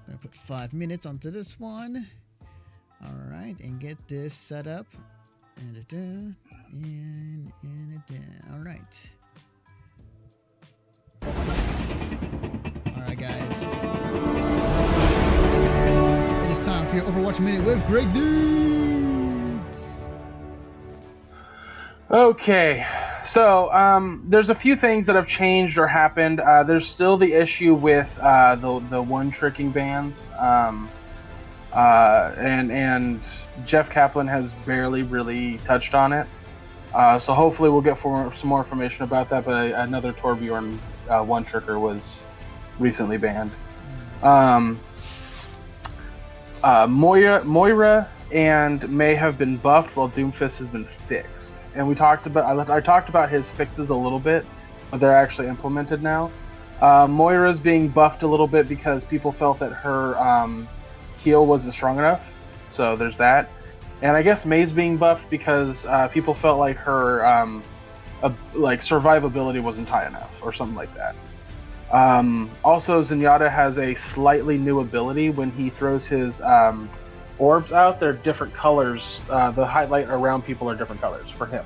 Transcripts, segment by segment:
Gonna put 5 minutes onto this one. All right, and get this set up. And all right. All right, guys. It is time for your Overwatch Minute with Gregg Dietz. Okay, so there's a few things that have changed or happened. There's still the issue with the one-tricking bans, and Jeff Kaplan has barely really touched on it. So hopefully we'll get some more information about that. But another Torbjorn one-tricker was recently banned. Moira and May have been buffed, while Doomfist has been fixed. And I talked about his fixes a little bit, but they're actually implemented now. Moira's being buffed a little bit because people felt that her heal wasn't strong enough, so there's that. And I guess May's being buffed because people felt like her survivability wasn't high enough, or something like that. Also, Zenyatta has a slightly new ability. When he throws his orbs out, they're different colors. The highlight around people are different colors for him.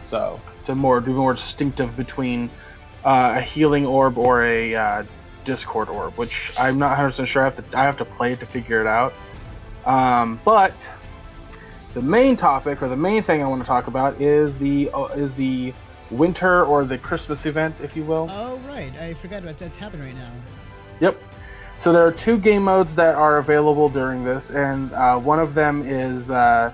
So to be more distinctive between a healing orb or a Discord orb, which I'm not 100% sure. I have to play it to figure it out. But the main topic, or the main thing I want to talk about, is the winter or the Christmas event, if you will. Oh, right. I forgot about that's happening right now. Yep. So there are 2 game modes that are available during this, and one of them is the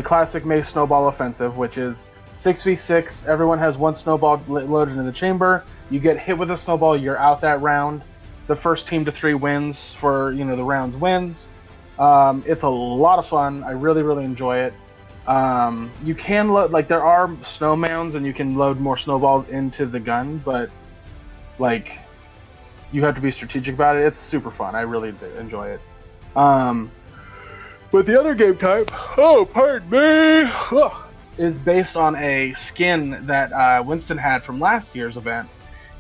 classic May Snowball Offensive, which is 6v6. Everyone has 1 snowball loaded in the chamber. You get hit with a snowball, you're out that round. The first team to 3 wins for the rounds wins. It's a lot of fun. I really, really enjoy it. You can load, there are snow mounds, and you can load more snowballs into the gun, but you have to be strategic about it. It's super fun. I really enjoy it. But the other game type, is based on a skin that Winston had from last year's event,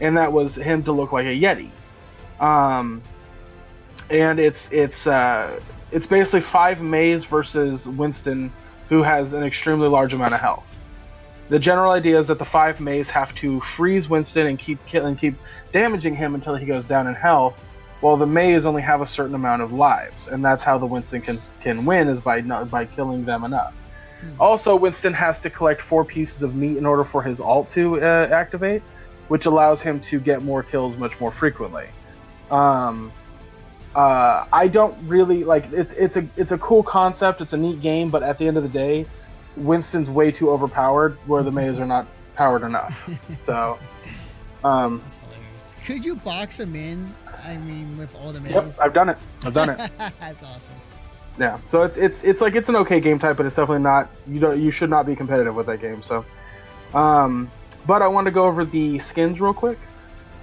and that was him to look like a Yeti. And it's basically 5 Mays versus Winston, who has an extremely large amount of health. The general idea is that the 5 Mays have to freeze Winston and keep damaging him until he goes down in health, while the Mays only have a certain amount of lives, and that's how the Winston can win, is by killing them enough. Also, Winston has to collect 4 pieces of meat in order for his ult to activate, which allows him to get more kills much more frequently. I don't really it's a cool concept. It's a neat game, but at the end of the day, Winston's way too overpowered, where the Mays are not powered enough. So, That's hilarious. Could you box him in? I mean, with all the Mays. Yep, I've done it. That's awesome. Yeah. So it's an okay game type, but it's definitely not. You should not be competitive with that game. So, but I want to go over the skins real quick.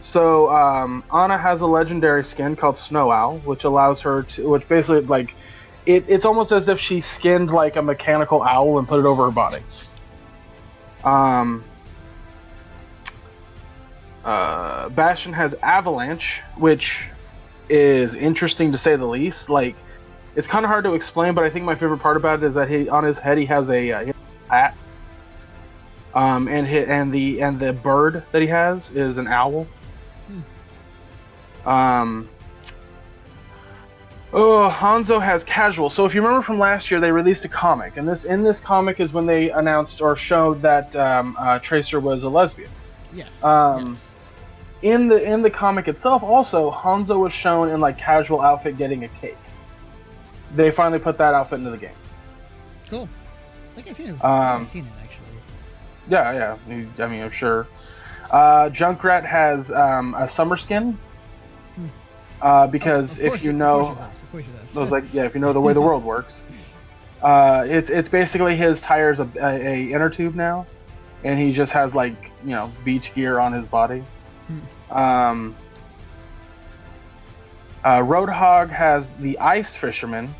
So Ana has a legendary skin called Snow Owl, which allows her to, which basically it's almost as if she skinned like a mechanical owl and put it over her body. Bastion has Avalanche, which is interesting to say the least. It's kind of hard to explain, but I think my favorite part about it is that on his head he has a hat. And the bird that he has is an owl. Hanzo has Casual. So if you remember from last year, they released a comic, and in this comic is when they announced or showed that Tracer was a lesbian. Yes. Yes. In the comic itself, also Hanzo was shown in casual outfit getting a cake. They finally put that outfit into the game. Cool. I think I've seen it actually. Yeah. I mean, I'm sure. Junkrat has a summer skin. Because if you know, of course it does. If you know the way the world works, it's basically his tires a inner tube now, and he just has beach gear on his body. Roadhog has the Ice Fisherman,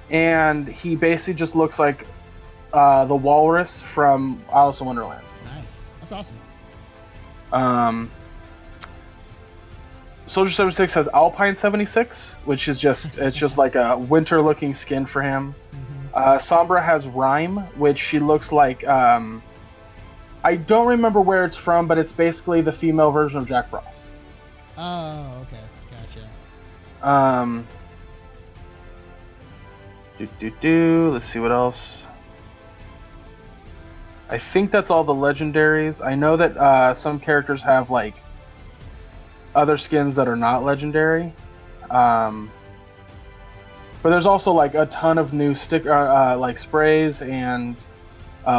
and he basically just looks like the walrus from Alice in Wonderland. Nice, that's awesome. Soldier 76 has Alpine 76, which is it's just like a winter looking skin for him. Sombra has Rhyme, which she looks like, I don't remember where it's from, but it's basically the female version of Jack Frost. Oh, okay, gotcha. Let's see what else. I think that's all the legendaries. I know that some characters have like other skins that are not legendary, but there's also like a ton of new like sprays and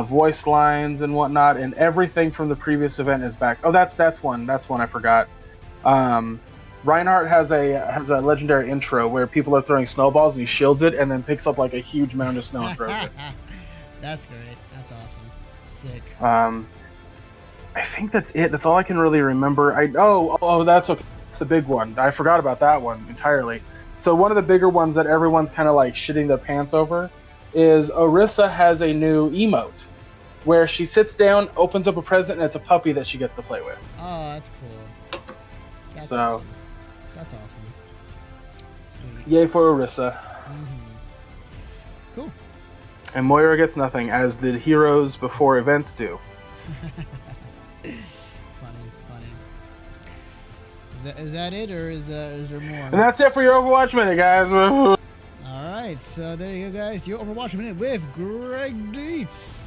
voice lines and whatnot, and everything from the previous event is back. Oh, that's one I forgot. Reinhardt has a legendary intro where people are throwing snowballs and he shields it and then picks up like a huge mound of snow and throws it. That's great. That's awesome. Sick. I think that's it. That's all I can really remember. That's okay. That's the big one. I forgot about that one entirely. So one of the bigger ones that everyone's kind of like shitting their pants over is Orisa has a new emote where she sits down, opens up a present, and it's a puppy that she gets to play with. Oh, that's cool. That's awesome. That's awesome. Sweet. Yay for Orisa. Cool. And Moira gets nothing, as the heroes before events do. Funny. Is that it, or is there more? And that's it for your Overwatch Minute, guys. Alright, so there you go, guys. Your Overwatch Minute with Gregg Dietz.